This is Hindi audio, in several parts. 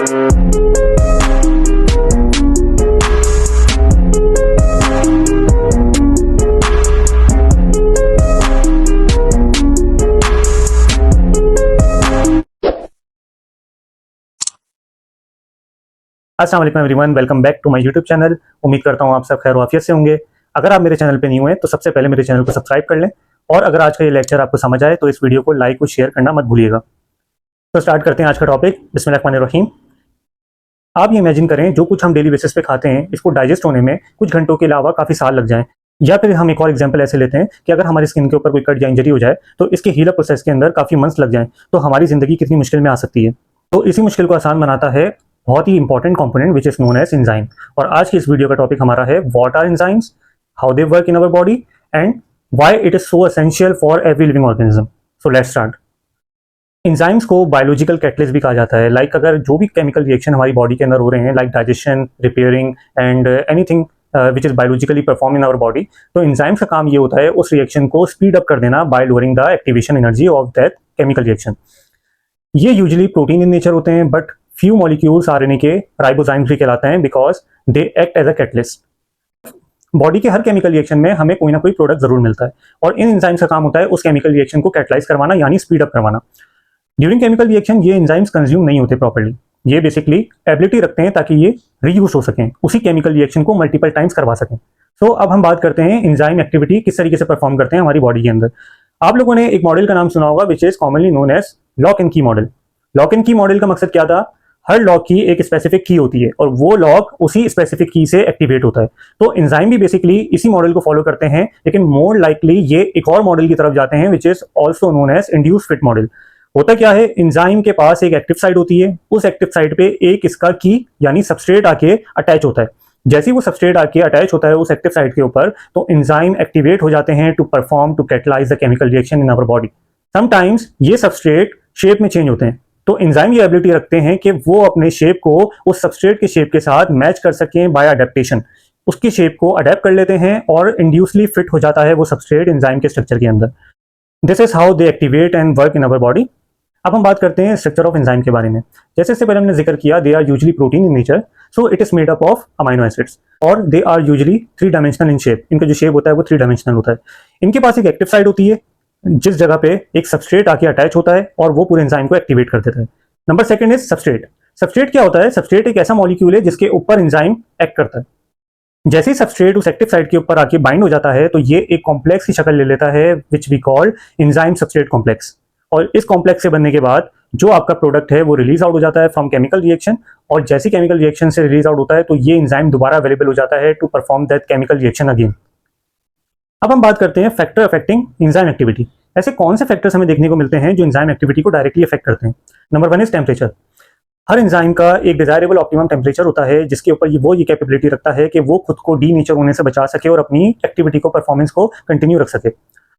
अस्सलाम वालेकुम everyone, welcome back to my YouTube channel. उम्मीद करता हूँ आप सब खैर वाफियत से होंगे। अगर आप मेरे चैनल पे नहीं हुए तो सबसे पहले मेरे चैनल को सब्सक्राइब कर लें, और अगर आज का ये लेक्चर आपको समझ आए तो इस वीडियो को लाइक और शेयर करना मत भूलिएगा। तो स्टार्ट करते हैं आज का टॉपिक। बिस्मिल्लाहिर्रहमानिर्रहीम। आप ये इमेजिन करें, जो कुछ हम डेली बेसिस पे खाते हैं इसको डाइजेस्ट होने में कुछ घंटों के अलावा काफ़ी साल लग जाएं। या फिर हम एक और एग्जाम्पल ऐसे लेते हैं कि अगर हमारी स्किन के ऊपर कोई कट या इंजरी हो जाए तो इसके हील प्रोसेस के अंदर काफ़ी मंथ्स लग जाएं, तो हमारी ज़िंदगी कितनी मुश्किल में आ सकती है। तो इसी मुश्किल को आसान बनाता है बहुत ही important component which is known as enzyme. और आज की इस वीडियो का टॉपिक हमारा है what are enzymes, how they work in our body and why it is so essential for every living organism. So let's start. Enzymes को बायोलॉजिकल कैटलिस्ट भी कहा जाता है। लाइक अगर जो भी केमिकल रिएक्शन हमारी बॉडी के अंदर हो रहे हैं, like digestion, repairing and anything which is biologically perform in our body, तो एंजाइम्स का काम ये होता है उस रिएक्शन को स्पीड अप कर देना by lowering the activation energy of that chemical reaction. ये यूजुअली प्रोटीन इन नेचर होते हैं, बट फ्यू मॉलिक्यूल्स आरएनए के राइबोजाइम्स भी कहलाते हैं because they act as a catalyst. Body के हर केमिकल रिएक्शन में हमें कोई ना कोई प्रोडक्ट जरूर मिलता है, और इन एंजाइम्स का काम होता है उस केमिकल रिएक्शन को कैटलाइज करवाना, यानी स्पीड अप करवाना। ड्यूरिंग केमिकल रिएक्शन ये एंजाइम्स कंज्यूम नहीं होते प्रॉपर्ली। ये बेसिकली एबिलिटी रखते हैं ताकि ये रीयूज हो सकें, उसी केमिकल रिएक्शन को मल्टीपल टाइम्स करवा सकें। सो अब हम बात करते हैं एंजाइम एक्टिविटी किस तरीके से परफॉर्म करते हैं हमारी बॉडी के अंदर। आप लोगों ने एक मॉडल का नाम सुना होगा which is commonly known as lock and key model. Lock and key model का मकसद क्या था? हर लॉक की एक स्पेसिफिक की होती है और वो लॉक उसी स्पेसिफिक की से एक्टिवेट होता है। तो एंजाइम भी बेसिकली इसी मॉडल को फॉलो करते हैं, लेकिन मोर लाइकली ये एक और मॉडल की तरफ जाते हैं which is also known as induce fit model. होता क्या है, एंजाइम के पास एक एक्टिव साइट होती है, उस एक्टिव साइट पे एक इसका की यानी सबस्ट्रेट आके अटैच होता है। जैसे ही वो सबस्ट्रेट आके अटैच होता है उस एक्टिव साइट के ऊपर, तो एंजाइम एक्टिवेट हो जाते हैं to perform to catalyse the chemical reaction in our body. Sometimes ये सबस्ट्रेट शेप में चेंज होते हैं, तो एंजाइम ये एबिलिटी रखते हैं कि वो अपने शेप को उस सबस्ट्रेट के शेप के साथ मैच कर सकें बाय अडेप्टेशन। उसकी शेप को अडेप्ट कर लेते हैं और इंड्यूसली फिट हो जाता है वो सबस्ट्रेट एंजाइम के स्ट्रक्चर के अंदर। This is how they activate and work in our body. अब हम बात करते हैं स्ट्रक्चर ऑफ एंजाइम के बारे में। जैसे इससे पहले हमने जिक्र किया, they are usually protein in nature, so it is made up of amino acids, और they are usually 3 dimensional in shape. इनका जो शेप होता है वो 3 डायमेंशनल होता है। इनके पास एक एक्टिव साइट होती है जिस जगह पे एक सबस्ट्रेट आके अटैच होता है और वो पूरे एंजाइम को एक्टिवेट कर देता है। Number second is substrate. Substrate क्या होता है? सबस्ट्रेट एक ऐसा मॉलिक्यूल है जिसके ऊपर एंजाइम एक्ट करता है। जैसे ही सबस्ट्रेट उस एक्टिव साइट के ऊपर आके बाइंड हो जाता है तो ये एक कॉम्प्लेक्स की शक्ल ले लेता है which we call enzyme substrate complex. और इस कॉम्प्लेक्स से बनने के बाद जो आपका प्रोडक्ट है वो रिलीज आउट हो जाता है फ्रॉम केमिकल रिएक्शन, और जैसे केमिकल रिएक्शन से रिलीज आउट होता है तो ये एंजाइम दोबारा अवेलेबल हो जाता है to perform that chemical reaction again. अब हम बात करते हैं फैक्टर अफेक्टिंग एंजाइम एक्टिविटी। ऐसे कौन से फैक्टर्स हमें देखने को मिलते हैं जो एंजाइम एक्टिविटी को डायरेक्टली अफेक्ट करते हैं? Number 1 is temperature. Her enzyme का एक डिजायरेबल ऑप्टिमम टेम्परेचर होता है जिसके ऊपर वो ये कैपेबिलिटी रखता है कि वो खुद को डीनेचर होने से बचा सके और अपनी एक्टिविटी को, परफॉर्मेंस को कंटिन्यू रख सके।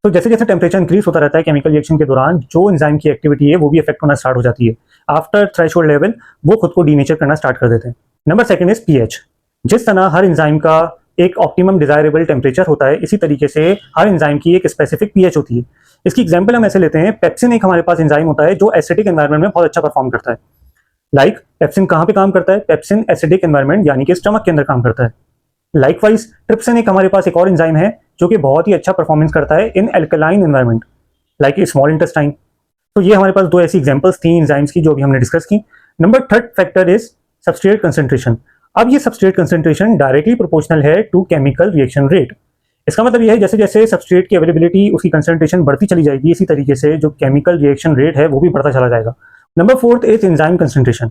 तो जैसे जैसे टेम्परेचर इंक्रीज होता रहता है केमिकल रिएक्शन के दौरान, जो एंजाइम की एक्टिविटी है वो भी इफेक्ट होना स्टार्ट हो जाती है। आफ्टर थ्रेशोल्ड लेवल वो खुद को डीनेचर करना स्टार्ट कर देते हैं। Number 2 is pH. जिस तरह हर एंजाइम का एक ऑप्टिमम डिजायरेबल टेम्परेचर होता है, इसी तरीके से हर एंजाइम की एक स्पेसिफिक पीएच होती है। इसकी एग्जांपल हम ऐसे लेते हैं, पेप्सिन एक हमारे पास एंजाइम होता है जो एसिडिक एनवायरनमेंट में बहुत अच्छा परफॉर्म करता है। लाइक पेप्सिन कहाँ पे काम करता है? पेप्सिन एसिडिक एनवायरनमेंट यानी कि स्टमक के अंदर काम करता है। लाइकवाइज ट्रिप्सिन एक हमारे पास एक और एंजाइम है जो कि बहुत ही अच्छा परफॉर्मेंस करता है in alkaline environment like small intestine. तो ये हमारे पास 2 ऐसी एग्जांपल्स थी एंजाइम्स की जो भी हमने डिस्कस की। Number 3 factor is substrate concentration. अब ये सबस्ट्रेट कंसंट्रेशन डायरेक्टली प्रोपोर्शनल है टू केमिकल रिएक्शन रेट। इसका मतलब यह है जैसे जैसे सबस्ट्रेट की अवेलेबिलिटी, उसकी कंसंट्रेशन बढ़ती चली जाएगी, इसी तरीके से जो केमिकल रिएक्शन रेट है वो भी बढ़ता चला जाएगा। Number 4 is enzyme concentration.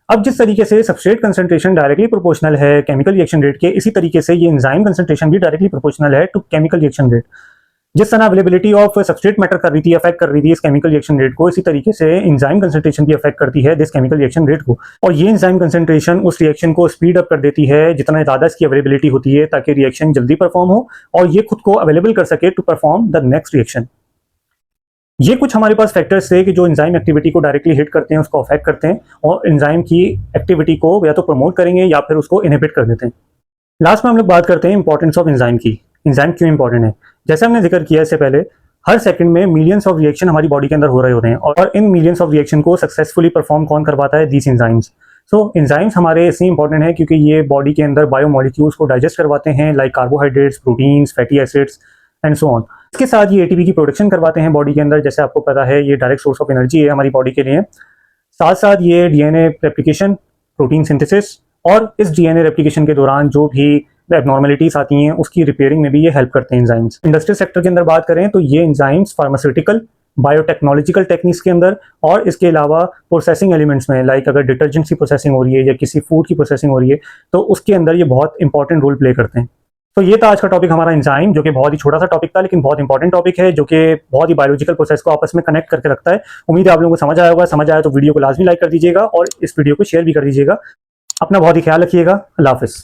अब जिस तरीके से सबस्ट्रेट कंसंट्रेशन डायरेक्टली प्रोपोर्शनल है केमिकल रिएक्शन रेट के, इसी तरीके से ये एंजाइम कंसंट्रेशन भी डायरेक्टली प्रोपोर्शनल है टू केमिकल रिएक्शन रेट। जिस तरह अवेलेबिलिटी ऑफ सबस्ट्रेट मैटर कर रही थी, अफेक्ट कर रही थी इस केमिकल रिएक्शन रेट को, इसी तरीके से एंजाइम कंसंट्रेशन भी अफेक्ट करती है दिस केमिकल रिएक्शन रेट को। और ये एंजाइम कंसंट्रेशन उस रिएक्शन को स्पीड अप कर देती है जितना ज़्यादा इसकी अवेलेबिलिटी होती है, ताकि रिएक्शन जल्दी परफॉर्म हो और ये खुद को अवेलेबल कर सके to perform the next reaction. ये कुछ हमारे पास फैक्टर्स थे कि जो एंजाइम एक्टिविटी को डायरेक्टली हिट करते हैं, उसको अफेक्ट करते हैं और एंजाइम की एक्टिविटी को या तो प्रमोट करेंगे या फिर उसको इनहिबिट कर देते हैं। लास्ट में हम लोग बात करते हैं इंपॉर्टेंस ऑफ एंजाइम की। एंजाइम क्यों इंपॉर्टेंट है? जैसे हमने जिक्र किया इससे पहले, हर सेकंड में मिलियंस ऑफ रिएक्शन हमारी बॉडी के अंदर हो रहे होते हैं, और इन मिलियंस ऑफ रिएक्शन को सक्सेसफुली परफॉर्म कौन करवाता है? दीस एंजाइम्स। सो एंजाइम्स हमारे इसलिए इंपॉर्टेंट है क्योंकि ये बॉडी के अंदर बायोमोलिक्यूल्स को डाइजेस्ट करवाते हैं, like carbohydrates, proteins, fatty acids and so on. इसके साथ ये एटीपी की प्रोडक्शन करवाते हैं बॉडी के अंदर, जैसे आपको पता है ये डायरेक्ट सोर्स ऑफ एनर्जी है हमारी बॉडी के लिए। साथ साथ ये डीएनए रेप्लिकेशन, प्रोटीन सिंथेसिस, और इस डीएनए रेप्लिकेशन के दौरान जो भी एबनॉर्मलिटीज आती हैं उसकी रिपेयरिंग में भी ये हेल्प करते हैं एंजाइम्स। इंडस्ट्रियल सेक्टर के अंदर बात करें तो ये एंजाइम्स फार्मास्यूटिकल, बायोटेक्नोलॉजिकल टेक्निक्स के अंदर, और इसके अलावा प्रोसेसिंग एलिमेंट्स में, लाइक अगर डिटर्जेंट की प्रोसेसिंग हो रही है या किसी फूड की प्रोसेसिंग हो रही है तो उसके अंदर ये बहुत इंपॉर्टेंट रोल प्ले करते हैं। तो ये था आज का टॉपिक हमारा एंजाइम, जो कि बहुत ही छोटा सा टॉपिक था लेकिन बहुत इंपॉर्टेंट टॉपिक है, जो कि बहुत ही बायोलॉजिकल प्रोसेस को आपस में कनेक्ट करके रखता है। उम्मीद है आप लोगों को समझ आया होगा। समझ आया तो वीडियो को लाजमी लाइक कर दीजिएगा और इस वीडियो को शेयर भी कर दीजिएगा। अपना बहुत ही ख्याल रखिएगा। अल्लाह हाफिज़।